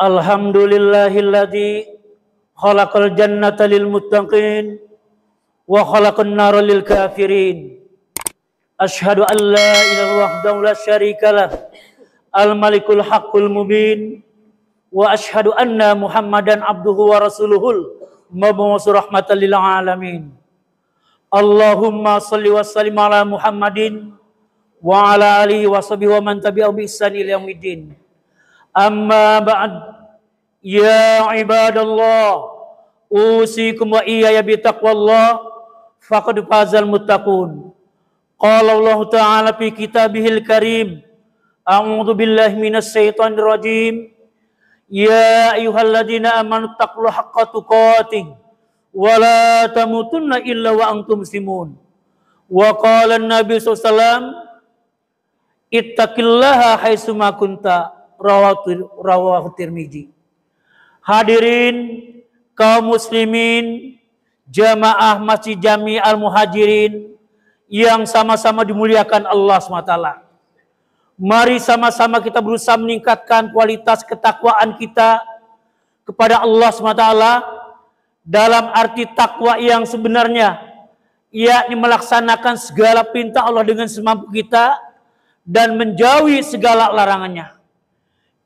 Alhamdulillahilladzi khalaqal jannata lil muttaqin wa khalaqan nara lil kafirin. Asyhadu an la ilaha illallah wahdahu la syarikalah al malikul haqqul mubin wa asyhadu anna Muhammadan abduhu wa rasuluhul mab'uts rahmatan lil alamin. Allahumma shalli wa sallim ala Muhammadin wa ala alihi wa sahbihi wa man tabi'ahu bi ihsan ila yaumiddin. Amma ba'd, ya ibadallah, usikum wa iyaya bitaqwallah, faqad fazal muttaqun. Qala Allah Ta'ala fi kitabihil karim, a'udzu billahi minas syaitonir rajim, ya ayyuhalladzina amanu taqullaha haqqa tuqatih wa la tamutunna illa wa antum muslimun. Wa qala an-nabi sallallahu alaihi wasallam, ittaqillaha haitsu ma kunta. Rawahu Tirmidzi. Hadirin kaum muslimin, jamaah Masjid Jami Al-Muhajirin yang sama-sama dimuliakan Allah SWT. Mari sama-sama kita berusaha meningkatkan kualitas ketakwaan kita kepada Allah SWT dalam arti takwa yang sebenarnya, yakni melaksanakan segala perintah Allah dengan semampu kita dan menjauhi segala larangannya.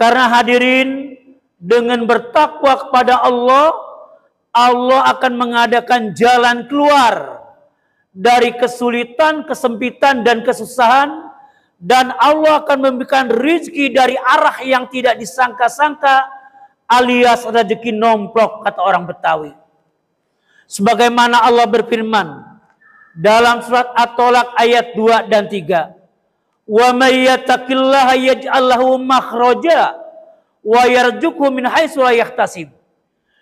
Karena hadirin, dengan bertakwa kepada Allah, Allah akan mengadakan jalan keluar dari kesulitan, kesempitan, dan kesusahan. Dan Allah akan memberikan rezeki dari arah yang tidak disangka-sangka, alias rezeki nomplok, kata orang Betawi. Sebagaimana Allah berfirman dalam surat At-Tolak ayat 2 dan 3. Wa may yattaqillaha yaj'al lahu makhraja wa yarzuqhu min haitsu la yahtasib.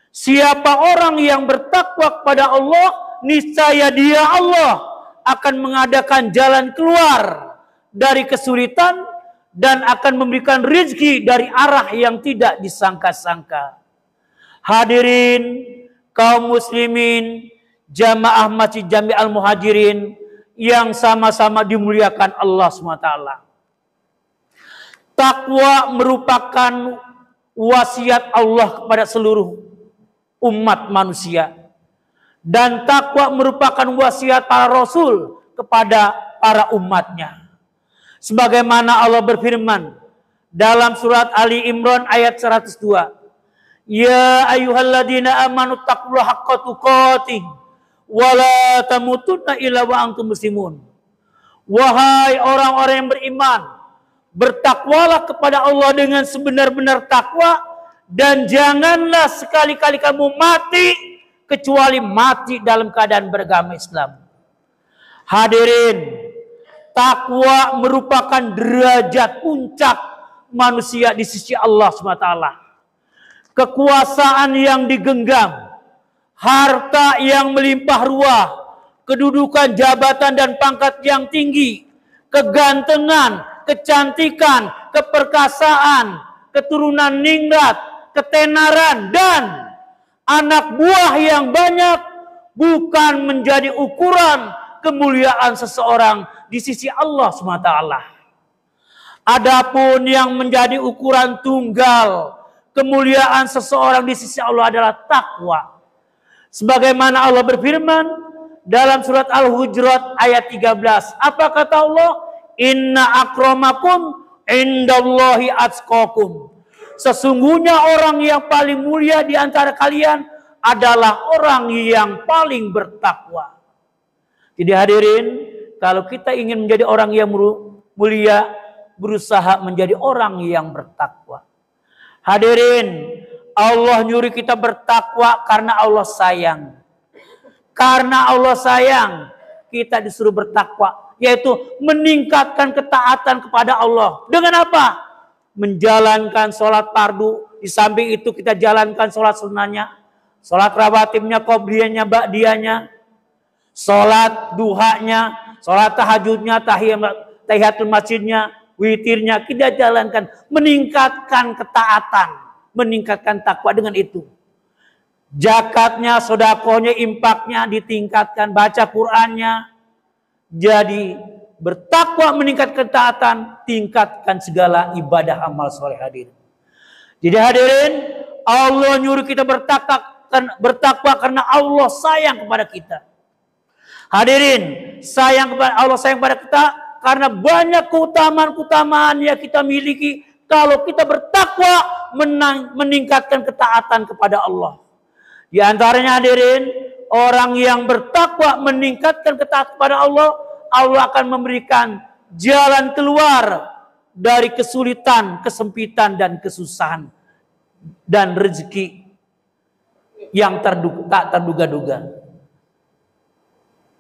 Siapa orang yang bertakwa kepada Allah, niscaya dia Allah akan mengadakan jalan keluar dari kesulitan dan akan memberikan rezeki dari arah yang tidak disangka-sangka. Hadirin kaum muslimin, jamaah Masjid Jami Al-Muhajirin yang sama-sama dimuliakan Allah SWT. Takwa merupakan wasiat Allah kepada seluruh umat manusia. Dan takwa merupakan wasiat para rasul kepada para umatnya. Sebagaimana Allah berfirman dalam surat Ali Imran ayat 102. Ya ayyuhalladzina amanu taqullaha haqqa tuqatih wala tamutunna illa wa antum muslimun. Wahai orang-orang yang beriman, bertakwalah kepada Allah dengan sebenar-benar takwa dan janganlah sekali-kali kamu mati kecuali mati dalam keadaan beragama Islam. Hadirin, takwa merupakan derajat puncak manusia di sisi Allah SWT. Kekuasaan yang digenggam, harta yang melimpah ruah, kedudukan jabatan dan pangkat yang tinggi, kegantengan, kecantikan, keperkasaan, keturunan ningrat, ketenaran, dan anak buah yang banyak bukan menjadi ukuran kemuliaan seseorang di sisi Allah SWT. Adapun yang menjadi ukuran tunggal kemuliaan seseorang di sisi Allah adalah takwa. Sebagaimana Allah berfirman dalam surat Al-Hujurat ayat 13. Apa kata Allah? Inna akramakum indallahi atqakum. Sesungguhnya orang yang paling mulia di antara kalian adalah orang yang paling bertakwa. Jadi hadirin, kalau kita ingin menjadi orang yang mulia, berusaha menjadi orang yang bertakwa. Hadirin, Allah nyuruh kita bertakwa karena Allah sayang. Karena Allah sayang, kita disuruh bertakwa, yaitu meningkatkan ketaatan kepada Allah. Dengan apa? Menjalankan sholat fardu. Di samping itu kita jalankan sholat sunnahnya, sholat rawatibnya, qobliyahnya, ba'diyahnya, sholat duhanya, sholat tahajudnya, tahiyatul masjidnya, witirnya, kita jalankan. Meningkatkan ketaatan, meningkatkan takwa dengan itu. Zakatnya, sodakohnya, impaknya ditingkatkan, baca Qur'annya. Jadi bertakwa meningkatkan ketaatan, tingkatkan segala ibadah amal soleh. Hadir. Jadi hadirin, Allah nyuruh kita bertakwa karena Allah sayang kepada kita. Hadirin, Allah sayang kepada kita karena banyak keutamaan-keutamaan yang kita miliki. Kalau kita bertakwa, meningkatkan ketaatan kepada Allah. Di antaranya hadirin, orang yang bertakwa meningkatkan ketaatan kepada Allah, Allah akan memberikan jalan keluar dari kesulitan, kesempitan, dan kesusahan. Dan rezeki yang tak terduga-duga.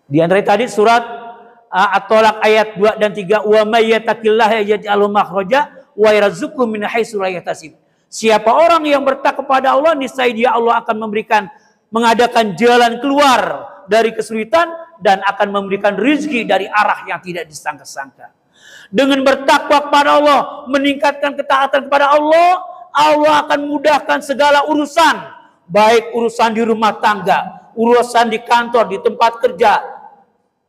Di antara tadi surat At-Tolak ayat 2 dan 3. Wa may yattaqillaha yaj'al makhraja wa yarzuqhu min haitsu la yahtasib. Siapa orang yang bertakwa kepada Allah, niscaya dia Allah akan mengadakan jalan keluar dari kesulitan dan akan memberikan rezeki dari arah yang tidak disangka-sangka. Dengan bertakwa kepada Allah, meningkatkan ketaatan kepada Allah, Allah akan mudahkan segala urusan, baik urusan di rumah tangga, urusan di kantor, di tempat kerja,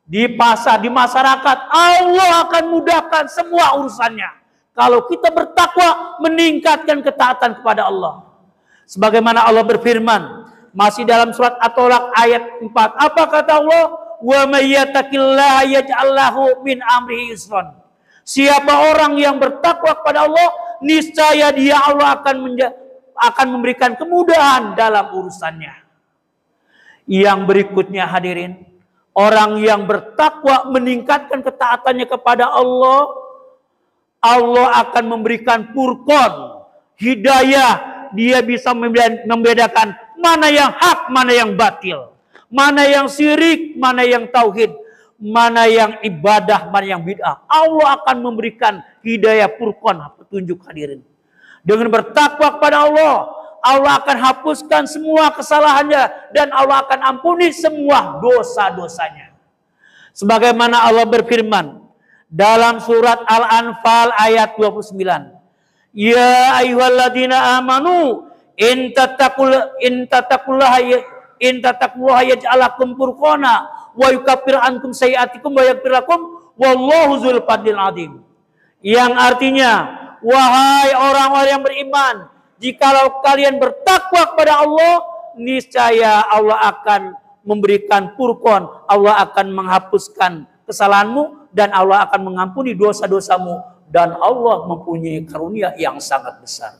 di pasar, di masyarakat. Allah akan mudahkan semua urusannya. Kalau kita bertakwa, meningkatkan ketaatan kepada Allah. Sebagaimana Allah berfirman, masih dalam surat At-Tolak ayat 4. Apa kata Allah? Wa may yattaqillaha yaj'al lahu min amrihi yusran. Siapa orang yang bertakwa kepada Allah, niscaya dia Allah akan memberikan kemudahan dalam urusannya. Yang berikutnya hadirin, orang yang bertakwa meningkatkan ketaatannya kepada Allah, Allah akan memberikan furqan, hidayah. Dia bisa membedakan mana yang hak, mana yang batil, mana yang syirik, mana yang tauhid, mana yang ibadah, mana yang bid'ah. Allah akan memberikan hidayah, furqan, petunjuk hadirin. Dengan bertakwa kepada Allah, Allah akan hapuskan semua kesalahannya dan Allah akan ampuni semua dosa-dosanya. Sebagaimana Allah berfirman dalam surat Al-Anfal ayat 29. Ya ayyuhalladzina amanu in tattaqullaha yaj'al lakum furqana wa yukaffir ankum sayi'atikum wa yaghfir lakum wallahu dzul fadlil adzim. Yang artinya, wahai orang-orang yang beriman, jikalau kalian bertakwa kepada Allah, niscaya Allah akan memberikan furqan, Allah akan menghapuskan kesalahanmu dan Allah akan mengampuni dosa-dosamu, dan Allah mempunyai karunia yang sangat besar.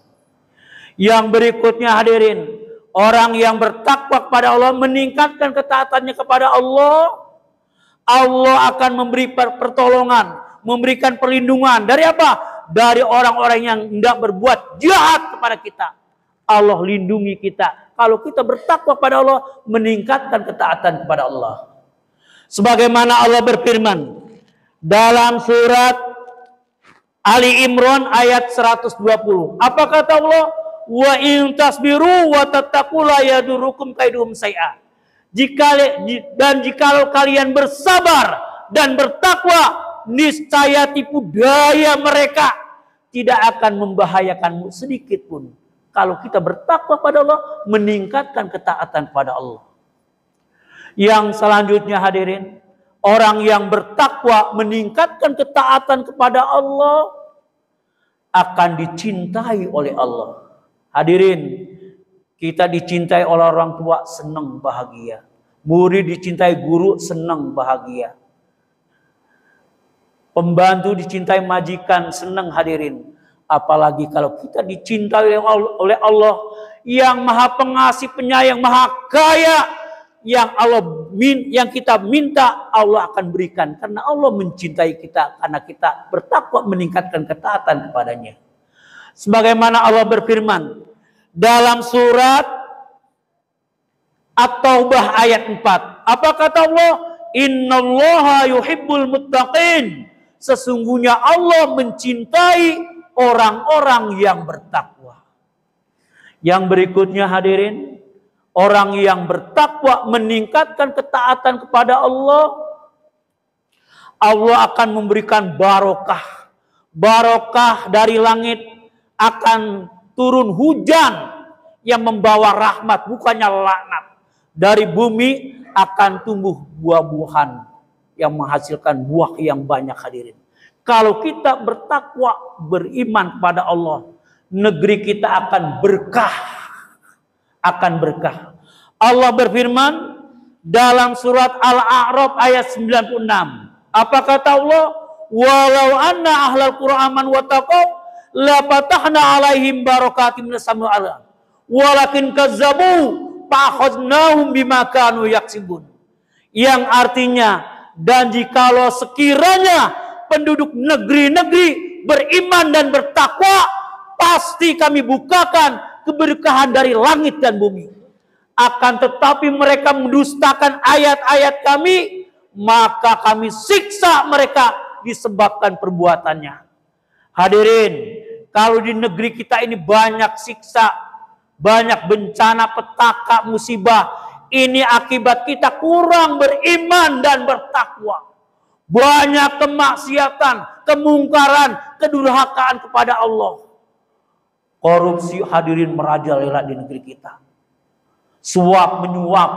Yang berikutnya hadirin, orang yang bertakwa kepada Allah, meningkatkan ketaatannya kepada Allah, Allah akan memberi pertolongan, memberikan perlindungan dari apa? Dari orang-orang yang hendak berbuat jahat kepada kita. Allah lindungi kita. Kalau kita bertakwa kepada Allah, meningkatkan ketaatan kepada Allah. Sebagaimana Allah berfirman dalam surat Ali Imran ayat 120. Apa kata Allah? Wa in tasbiru wa tattaqu la yadurukum kaiduhum syai'a. Jikalau kalian bersabar dan bertakwa, niscaya tipu daya mereka tidak akan membahayakanmu sedikit pun. Kalau kita bertakwa pada Allah, meningkatkan ketaatan kepada Allah. Yang selanjutnya hadirin, orang yang bertakwa meningkatkan ketaatan kepada Allah akan dicintai oleh Allah. Hadirin, kita dicintai oleh orang tua, senang bahagia. Murid dicintai guru, senang bahagia. Pembantu dicintai majikan, senang hadirin. Apalagi kalau kita dicintai oleh Allah yang Maha Pengasih, Penyayang, Maha Kaya. Yang kita minta Allah akan berikan karena Allah mencintai kita, karena kita bertakwa meningkatkan ketaatan kepadanya. Sebagaimana Allah berfirman dalam surat At-Taubah ayat 4. Apa kata Allah? Innallaha yuhibbul muttaqin. Sesungguhnya Allah mencintai orang-orang yang bertakwa. Yang berikutnya hadirin, orang yang bertakwa meningkatkan ketaatan kepada Allah, Allah akan memberikan barokah. Barokah dari langit, akan turun hujan yang membawa rahmat, bukannya laknat. Dari bumi akan tumbuh buah-buahan yang menghasilkan buah yang banyak hadirin. Kalau kita bertakwa, beriman kepada Allah, negeri kita akan berkah. Akan berkah. Allah berfirman dalam surat Al-A'raf ayat 96. Apa kata Allah? Walau anna ahlal Qur'an aman wa taqaw la fatahna alaihim barakatim minas samai wal ardh. Walakin kazzabu fa akhadnahum bima kanu yaksibun. Yang artinya, dan jikalau sekiranya penduduk negeri-negeri beriman dan bertakwa, pasti kami bukakan keberkahan dari langit dan bumi. Akan tetapi mereka mendustakan ayat-ayat kami, maka kami siksa mereka disebabkan perbuatannya. Hadirin, kalau di negeri kita ini banyak siksa, banyak bencana, petaka, musibah, ini akibat kita kurang beriman dan bertakwa. Banyak kemaksiatan, kemungkaran, kedurhakaan kepada Allah. Korupsi hadirin merajalela di negeri kita. Suap menyuap,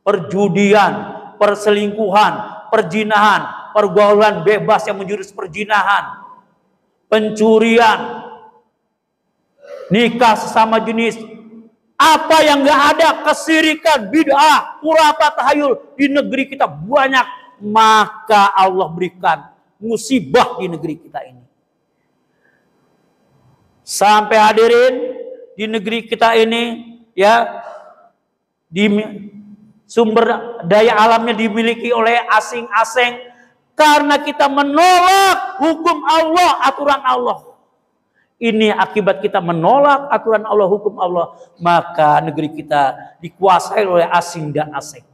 perjudian, perselingkuhan, perzinahan, pergaulan bebas yang menjurus perzinahan, pencurian, nikah sesama jenis. Apa yang gak ada, kesirikan, bid'ah, khurafat, tahayul di negeri kita banyak, maka Allah berikan musibah di negeri kita ini. Sampai hadirin di negeri kita ini, ya, di sumber daya alamnya dimiliki oleh asing-asing karena kita menolak hukum Allah, aturan Allah. Ini akibat kita menolak aturan Allah, hukum Allah, maka negeri kita dikuasai oleh asing dan asing.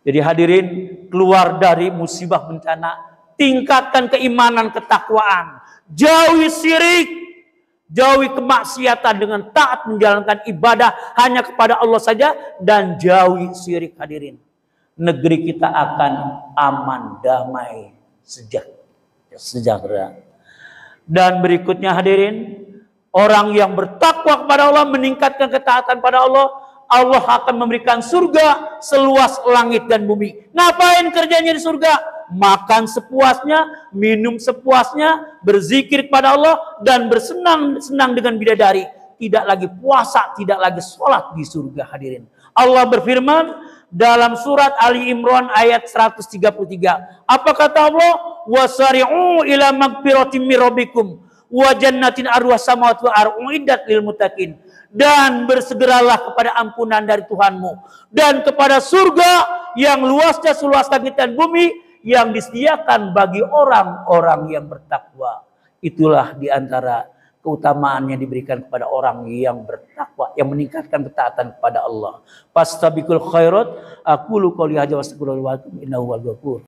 Jadi hadirin, keluar dari musibah bencana, tingkatkan keimanan, ketakwaan, jauhi syirik, jauhi kemaksiatan dengan taat menjalankan ibadah hanya kepada Allah saja, dan jauhi syirik. Hadirin, negeri kita akan aman, damai, sejahtera. Dan berikutnya hadirin, orang yang bertakwa kepada Allah, meningkatkan ketaatan pada Allah, Allah akan memberikan surga seluas langit dan bumi. Ngapain kerjanya di surga? Makan sepuasnya, minum sepuasnya, berzikir kepada Allah, dan bersenang-senang dengan bidadari. Tidak lagi puasa, tidak lagi sholat di surga hadirin. Allah berfirman dalam surat Ali Imran ayat 133. Apa kata Allah? Wasari'u ila magfiratin mir rabbikum wa jannatin arduhas samawati wal ardu uiddat lil muttaqin. Dan bersegeralah kepada ampunan dari Tuhanmu dan kepada surga yang luasnya seluas langit dan bumi yang disediakan bagi orang-orang yang bertakwa. Itulah diantara keutamaan yang diberikan kepada orang yang bertakwa, yang meningkatkan ketaatan kepada Allah. Fastabiqul khairat, aqulu qouli hadza wa astaghfirullaha wa lakum innahu huwal ghafur.